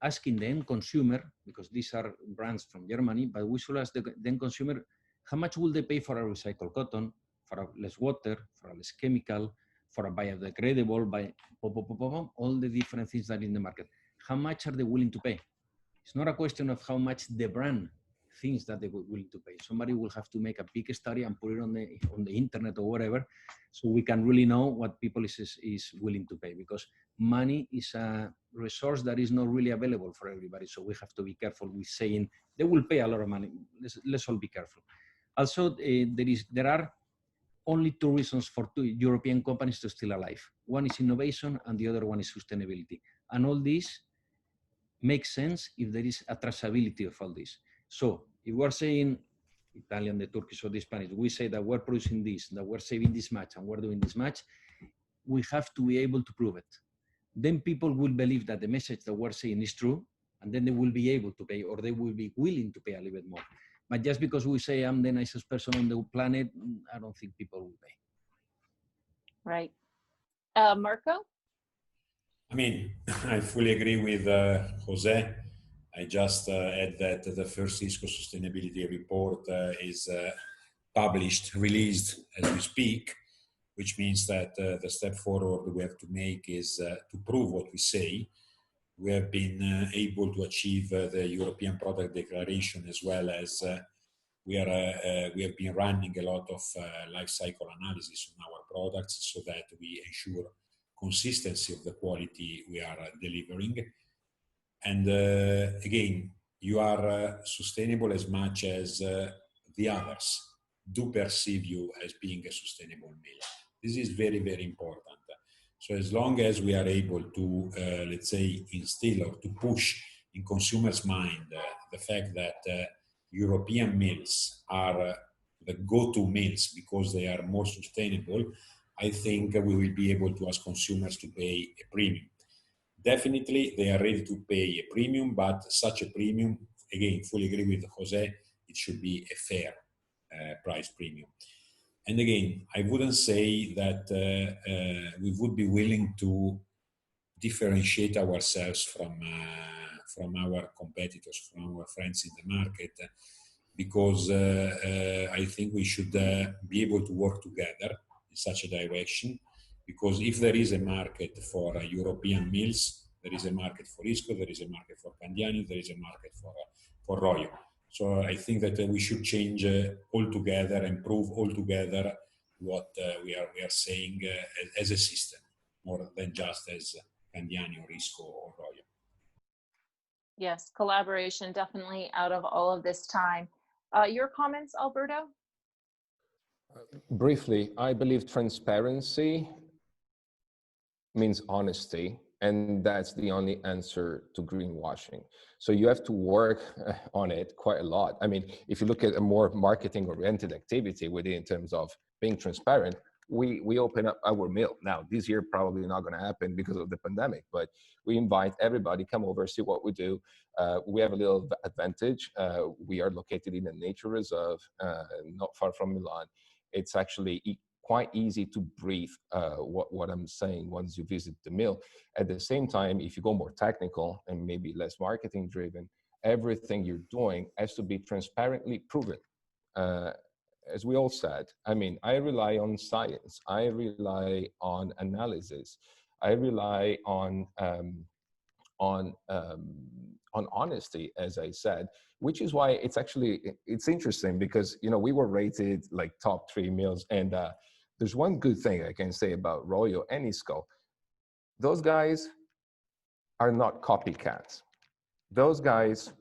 asking the end consumer, because these are brands from Germany, but we should ask the end consumer, how much will they pay for a recycled cotton, for a less water, for a less chemical, for a biodegradable, all the different things that are in the market. How much are they willing to pay? It's not a question of how much the brand thinks that they were willing to pay. Somebody will have to make a big study and put it on the internet or whatever, so we can really know what people is willing to pay, because money is a resource that is not really available for everybody. So we have to be careful with saying they will pay a lot of money. Let's all be careful. Also, there are only two reasons for two European companies to still alive. One is innovation and the other one is sustainability. And all this makes sense if there is a traceability of all this. So if we're saying Italian, the Turkish, or the Spanish, we say that we're producing this, that we're saving this much, and we're doing this much, we have to be able to prove it. Then people will believe that the message that we're saying is true, and then they will be able to pay, or they will be willing to pay a little bit more. But just because we say I'm the nicest person on the planet, I don't think people will pay. Right. Marco? I mean, I fully agree with Jose. I just add that the first ISKO sustainability report is published, released as we speak, which means that the step forward we have to make is to prove what we say. We have been able to achieve the European Product Declaration, as well as we have been running a lot of life cycle analysis on our products so that we ensure consistency of the quality we are delivering. And again, you are sustainable as much as the others do perceive you as being a sustainable mill. This is very, very important. So as long as we are able to, let's say, instill or to push in consumers' mind the fact that European mills are the go-to mills because they are more sustainable, I think we will be able to ask consumers to pay a premium. Definitely, they are ready to pay a premium, but such a premium, again, fully agree with Jose, it should be a fair price premium. And again, I wouldn't say that we would be willing to differentiate ourselves from our competitors, from our friends in the market, because I think we should be able to work together in such a direction. Because if there is a market for European mills, there is a market for ISKO, there is a market for Candiani, there is a market for Royo. So I think that we should change altogether and prove altogether what we are saying as a system, more than just as Candiani or ISKO or Royo. Yes, collaboration definitely out of all of this time. Your comments, Alberto? Briefly, I believe transparency means honesty, and that's the only answer to greenwashing. So you have to work on it quite a lot. I mean, if you look at a more marketing-oriented activity within in terms of being transparent, we open up our mill. Now, this year probably not going to happen because of the pandemic, but we invite everybody, come over, see what we do. We have a little advantage. We are located in a nature reserve, not far from Milan. It's actually quite easy to breathe what I'm saying once you visit the mill. At the same time, if you go more technical and maybe less marketing driven, everything you're doing has to be transparently proven. As we all said, I mean, I rely on science, I rely on analysis, I rely on honesty, as I said, which is why it's interesting because, you know, we were rated like top 3 mills, and there's one good thing I can say about Royo and ISKO. Those guys are not copycats. Those guys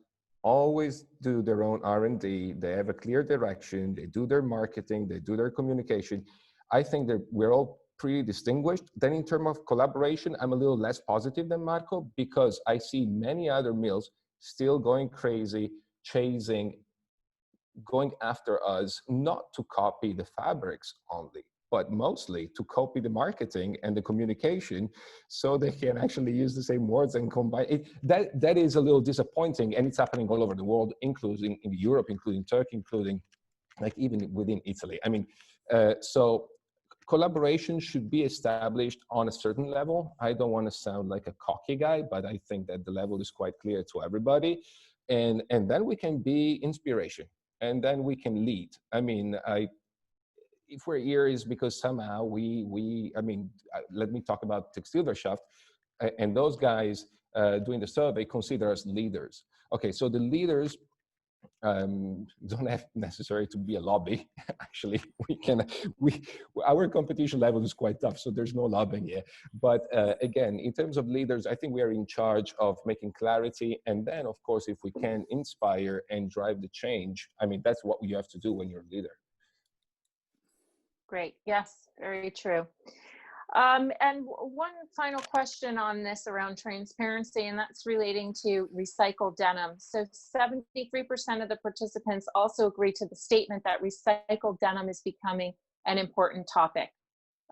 always do their own R&D. They have a clear direction. They do their marketing. They do their communication. I think that we're all pretty distinguished. Then in terms of collaboration, I'm a little less positive than Marco because I see many other mills still going crazy, chasing, going after us, not to copy the fabrics only, but mostly to copy the marketing and the communication so they can actually use the same words and combine it. That is a little disappointing, and it's happening all over the world, including in Europe, including Turkey, including like even within Italy. I mean, so collaboration should be established on a certain level. I don't want to sound like a cocky guy, but I think that the level is quite clear to everybody. And then we can be inspiration, and then we can lead. I mean, if we're here is because somehow I mean, let me talk about Textilwirtschaft, and those guys doing the survey consider us leaders. Okay, so the leaders don't have necessarily to be a lobby. Actually, our competition level is quite tough, so there's no lobbying here. But again, in terms of leaders, I think we are in charge of making clarity, and then of course, if we can inspire and drive the change, I mean, that's what you have to do when you're a leader. Great. Yes, very true. And one final question on this around transparency, and that's relating to recycled denim. So 73% of the participants also agree to the statement that recycled denim is becoming an important topic.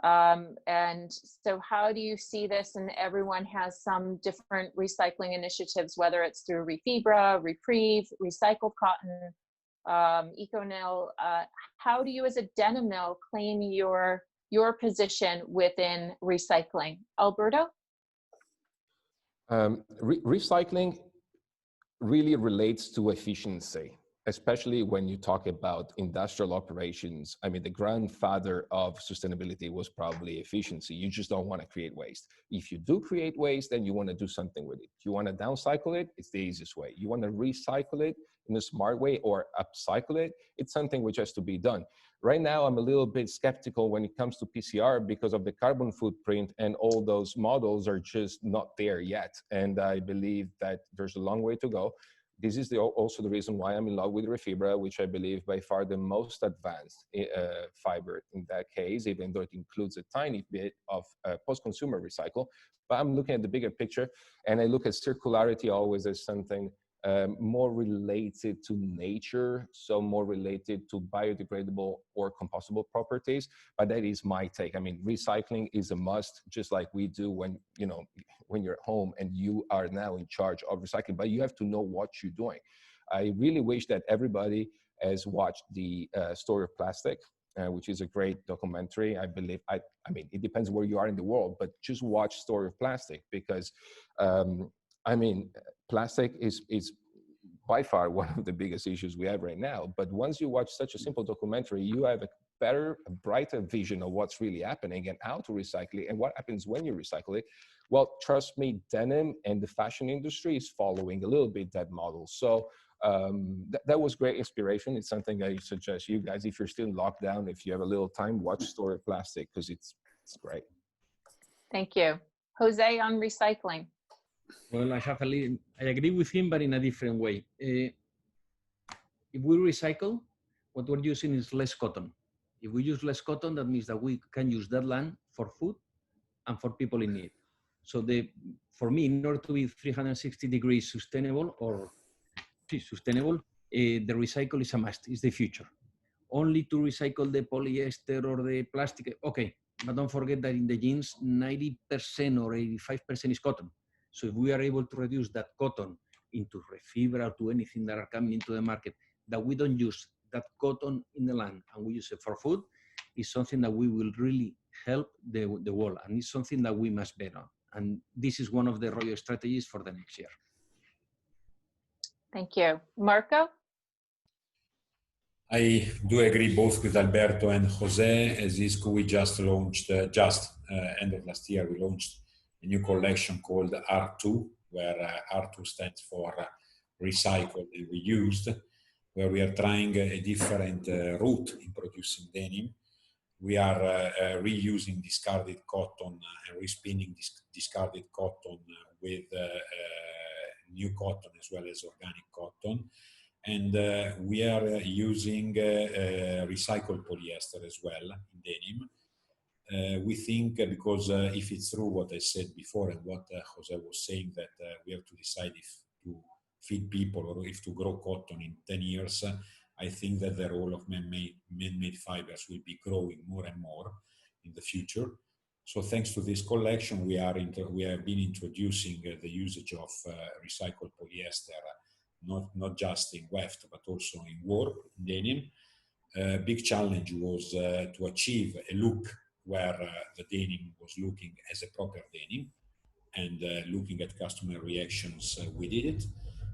And so how do you see this? And everyone has some different recycling initiatives, whether it's through Refibra, Reprieve, recycled cotton, EcoNil. How do you as a denim mill claim your position within recycling? Alberto? Recycling really relates to efficiency, especially when you talk about industrial operations. I mean, the grandfather of sustainability was probably efficiency. You just don't want to create waste. If you do create waste, then you want to do something with it. If you want to downcycle it, it's the easiest way. You want to recycle it in a smart way or upcycle it, it's something which has to be done. Right now, I'm a little bit skeptical when it comes to PCR because of the carbon footprint, and all those models are just not there yet. And I believe that there's a long way to go. This is also the reason why I'm in love with Refibra, which I believe by far the most advanced fiber in that case, even though it includes a tiny bit of post-consumer recycle. But I'm looking at the bigger picture, and I look at circularity always as something more related to nature, so more related to biodegradable or compostable properties. But that is my take. I mean, recycling is a must, just like we do when you're at home and you are now in charge of recycling, but you have to know what you're doing. I really wish that everybody has watched the Story of Plastic, which is a great documentary. I believe, I mean, it depends where you are in the world, but just watch Story of Plastic, because I mean, plastic is by far one of the biggest issues we have right now. But once you watch such a simple documentary, you have a better, a brighter vision of what's really happening and how to recycle it and what happens when you recycle it. Well, trust me, denim and the fashion industry is following a little bit that model. So that was great inspiration. It's something I suggest you guys, if you're still in lockdown, if you have a little time, watch Story of Plastic, because it's great. Thank you. Jose, on recycling. Well, I agree with him, but in a different way. If we recycle, what we're using is less cotton. If we use less cotton, that means that we can use that land for food and for people in need. So for me, in order to be 360 degrees sustainable, the recycle is a must, it's the future. Only to recycle the polyester or the plastic, okay, but don't forget that in the jeans, 90% or 85% is cotton. So if we are able to reduce that cotton into Refibra or to anything that are coming into the market, that we don't use that cotton in the land and we use it for food, is something that we will really help the world, and it's something that we must bet on. And this is one of the Royo strategies for the next year. Thank you. Marco? I do agree both with Alberto and Jose. As ISKO, we just launched, end of last year, we launched a new collection called R2, where R2 stands for recycled and reused, where we are trying a different route in producing denim. We are reusing discarded cotton and respinning discarded cotton with new cotton as well as organic cotton. And we are using recycled polyester as well in denim. We think, because if it's true what I said before and what Jose was saying, that we have to decide if to feed people or if to grow cotton in 10 years, I think that the role of man-made fibers will be growing more and more in the future. So thanks to this collection, we have been introducing the usage of recycled polyester, not just in weft, but also in warp, in denim. Big challenge was to achieve a look where the denim was looking as a proper denim, and looking at customer reactions, we did it.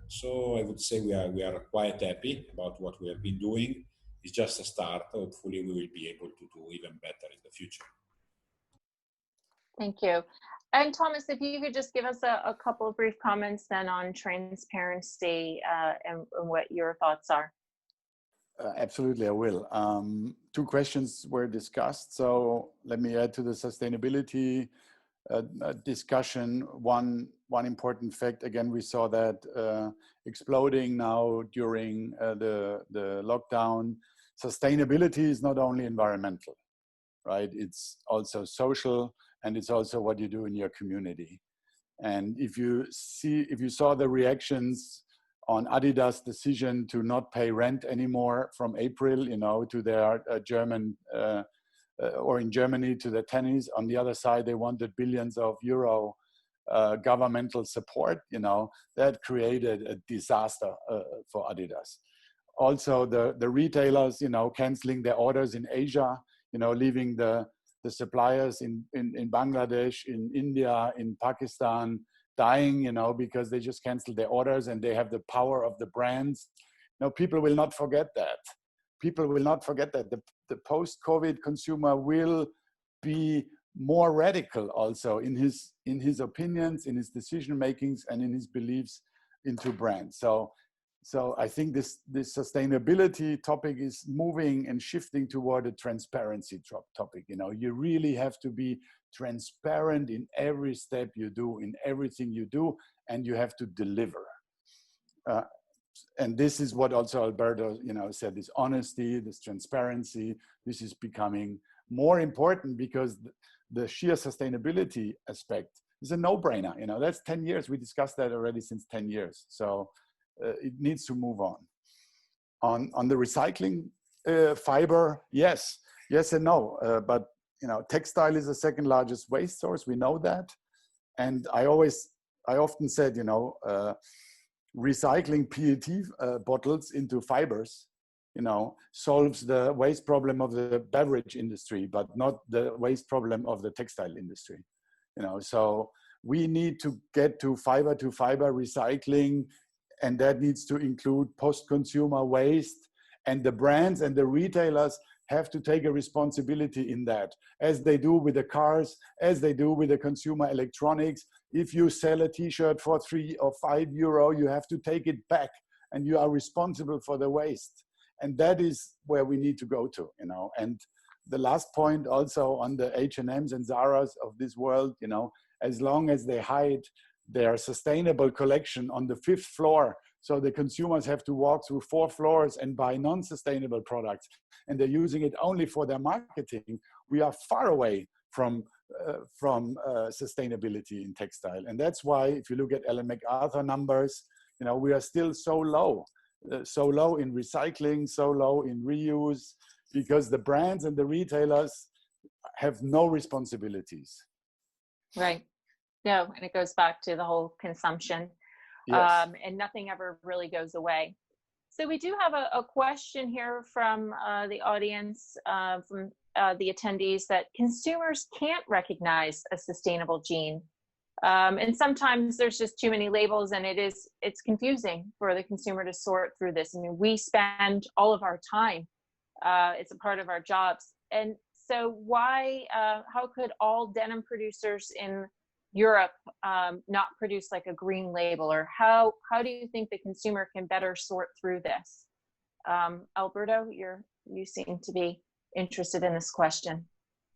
So I would say we are quite happy about what we have been doing. It's just a start. Hopefully we will be able to do even better in the future. Thank you. And Thomas, if you could just give us a couple of brief comments then on transparency and what your thoughts are. Absolutely, I will. Two questions were discussed. So let me add to the sustainability discussion one important fact. Again, we saw that exploding now during the lockdown. Sustainability is not only environmental. right? It's also social, and it's also what you do in your community. And if you saw the reactions on Adidas' decision to not pay rent anymore from April, you know, to their German, or in Germany to the tennis. On the other side, they wanted billions of euro governmental support, you know, that created a disaster for Adidas. Also, the retailers, you know, canceling their orders in Asia, you know, leaving the suppliers in Bangladesh, in India, in Pakistan, dying, you know, because they just canceled their orders, and they have the power of the brands. You know, people will not forget that. People will not forget that. The post-COVID consumer will be more radical also in his opinions, in his decision makings, and in his beliefs into brands. So I think this sustainability topic is moving and shifting toward a transparency topic. You know, you really have to be transparent in every step you do, in everything you do, and you have to deliver. And this is what also Alberto, you know, said, this honesty, this transparency, this is becoming more important because the sheer sustainability aspect is a no-brainer. You know, that's 10 years. We discussed that already since 10 years. So it needs to move on. On the recycling fiber, yes and no. But you know, textile is the second largest waste source. We know that, and I often said, you know, recycling PET bottles into fibers, you know, solves the waste problem of the beverage industry, but not the waste problem of the textile industry. You know, so we need to get to fiber recycling. And that needs to include post-consumer waste, and the brands and the retailers have to take a responsibility in that, as they do with the cars, as they do with the consumer electronics. If you sell a t-shirt for 3 or 5 euro, you have to take it back, and you are responsible for the waste. And that is where we need to go to, you know. And the last point also on the H&Ms and Zaras of this world, you know, as long as they hide their sustainable collection on the 5th floor, so the consumers have to walk through 4 floors and buy non-sustainable products, and they're using it only for their marketing, we are far away from sustainability in textile. And that's why, if you look at Ellen MacArthur numbers, you know, we are still so low in recycling, so low in reuse, because the brands and the retailers have no responsibilities. Right. No, and it goes back to the whole consumption. Yes. And nothing ever really goes away. So we do have a question here from the audience, from the attendees, that consumers can't recognize a sustainable jean. And sometimes there's just too many labels, and it's confusing for the consumer to sort through this. I mean, we spend all of our time, it's a part of our jobs. And so why, how could all denim producers in Europe not produce like a green label? Or how do you think the consumer can better sort through this? Alberto, you seem to be interested in this question.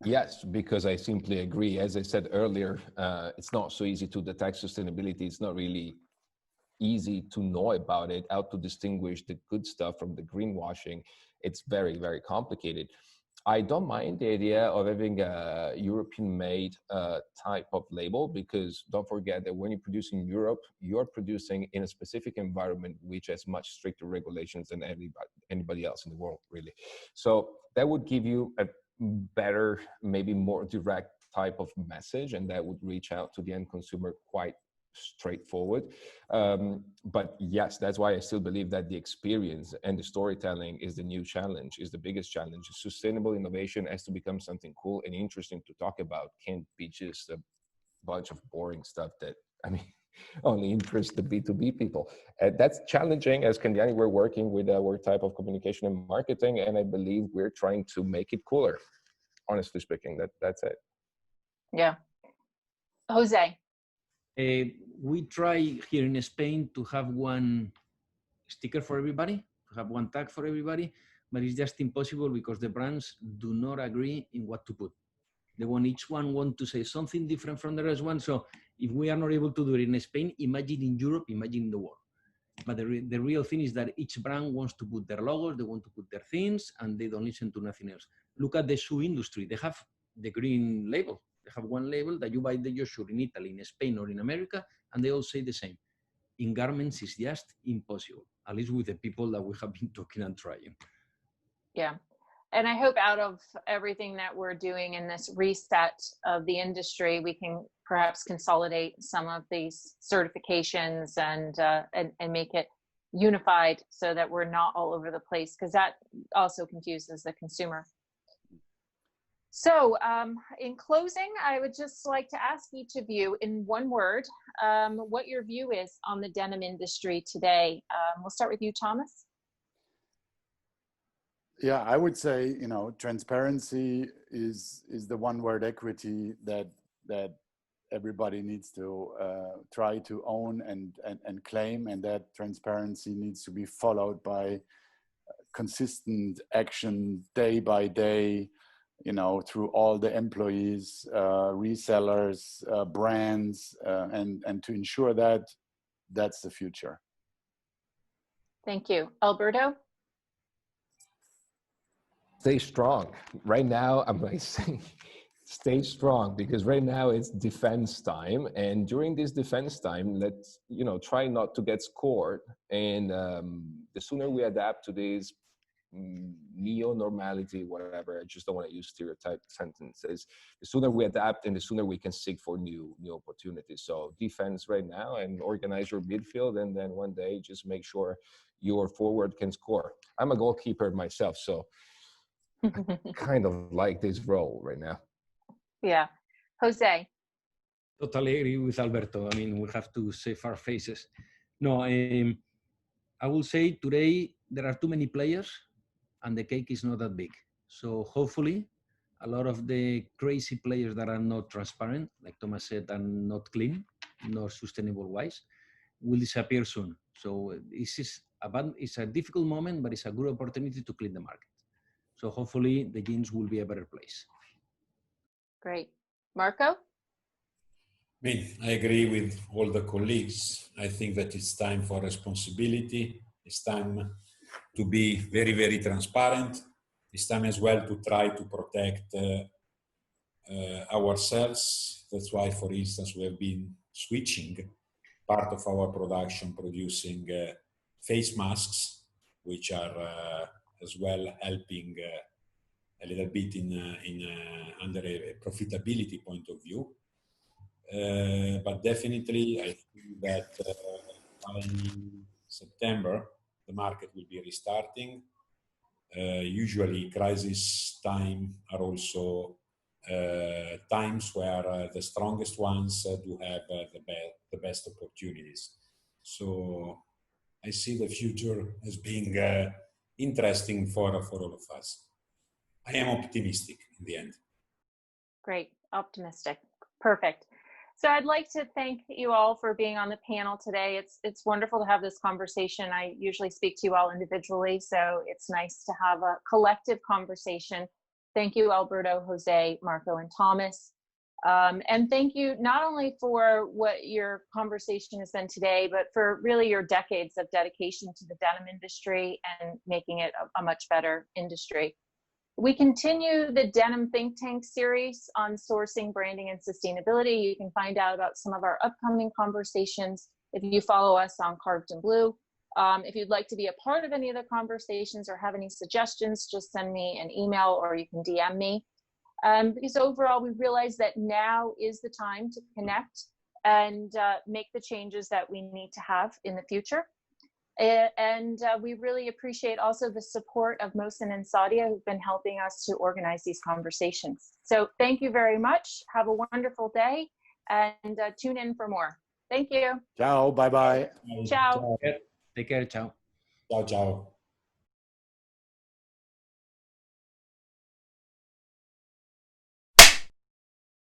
Yes, because I simply agree. As I said earlier, it's not so easy to detect sustainability. It's not really easy to know about it, how to distinguish the good stuff from the greenwashing. It's very, very complicated. I don't mind the idea of having a European-made type of label, because don't forget that when you produce in Europe, you're producing in a specific environment which has much stricter regulations than anybody else in the world, really. So that would give you a better, maybe more direct type of message, and that would reach out to the end consumer quite straightforward. But yes, that's why I still believe that the experience and the storytelling is the new challenge, is the biggest challenge. Sustainable innovation has to become something cool and interesting to talk about. Can't be just a bunch of boring stuff that, I mean, only interests the B2B people. That's challenging. As Candiani, we're working with our type of communication and marketing, and I believe we're trying to make it cooler. Honestly speaking, that's it. Yeah. Jose. We try here in Spain to have one sticker for everybody, to have one tag for everybody, but it's just impossible because the brands do not agree in what to put. They want, each one want to say something different from the rest one. So if we are not able to do it in Spain, imagine in Europe, imagine in the world. But the real thing is that each brand wants to put their logos, they want to put their things, and they don't listen to nothing else. Look at the shoe industry. They have the green label. They have one label that you buy your shoe in Italy, in Spain, or in America, and they all say the same. In garments, it's just impossible, at least with the people that we have been talking and trying. Yeah. And I hope out of everything that we're doing in this reset of the industry, we can perhaps consolidate some of these certifications and make it unified so that we're not all over the place, because that also confuses the consumer. So in closing, I would just like to ask each of you in one word, what your view is on the denim industry today. We'll start with you, Tomas. Yeah, I would say, you know, transparency is the one word equity that everybody needs to try to own and claim, and that transparency needs to be followed by consistent action day by day, you know, through all the employees, resellers, brands, and to ensure that that's the future. Thank you. Alberto? Stay strong. Right now, I'm like saying, stay strong, because right now it's defense time. And during this defense time, let's, you know, try not to get scored. And the sooner we adapt to this neo-normality, whatever, I just don't want to use stereotype sentences, the sooner we adapt and the sooner we can seek for new opportunities. So defense right now, and organize your midfield, and then one day just make sure your forward can score. I'm a goalkeeper myself, so I kind of like this role right now. Yeah. Jose? Totally agree with Alberto. I mean, we have to save our faces. No, I will say today there are too many players and the cake is not that big. So hopefully a lot of the crazy players that are not transparent, like Tomas said, and not clean, not sustainable wise, will disappear soon. So it's a difficult moment, but it's a good opportunity to clean the market. So hopefully the jeans will be a better place. Great. Marco? I mean, I agree with all the colleagues. I think that it's time for responsibility. It's time to be very, very transparent. It's time as well to try to protect ourselves. That's why, for instance, we have been switching part of our production producing face masks, which are as well helping a little bit under a profitability point of view. But definitely, I think that by September, the market will be restarting. Usually, crisis time are also times where the strongest ones do have the best opportunities. So I see the future as being interesting for all of us. I am optimistic in the end. Great. Optimistic. Perfect. So I'd like to thank you all for being on the panel today. It's wonderful to have this conversation. I usually speak to you all individually, so it's nice to have a collective conversation. Thank you, Alberto, Jose, Marco, and Tomas. And thank you not only for what your conversation has been today, but for really your decades of dedication to the denim industry and making it a much better industry. We continue the Denim Think Tank series on sourcing, branding, and sustainability. You can find out about some of our upcoming conversations if you follow us on Carved in Blue. If you'd like to be a part of any of the conversations or have any suggestions, just send me an email or you can DM me. Because overall, we realize that now is the time to connect and make the changes that we need to have in the future. And we really appreciate also the support of Mohsen and Sadia, who've been helping us to organize these conversations. So thank you very much. Have a wonderful day and tune in for more. Thank you. Ciao. Bye-bye. Ciao. Take care. Ciao. Ciao, ciao.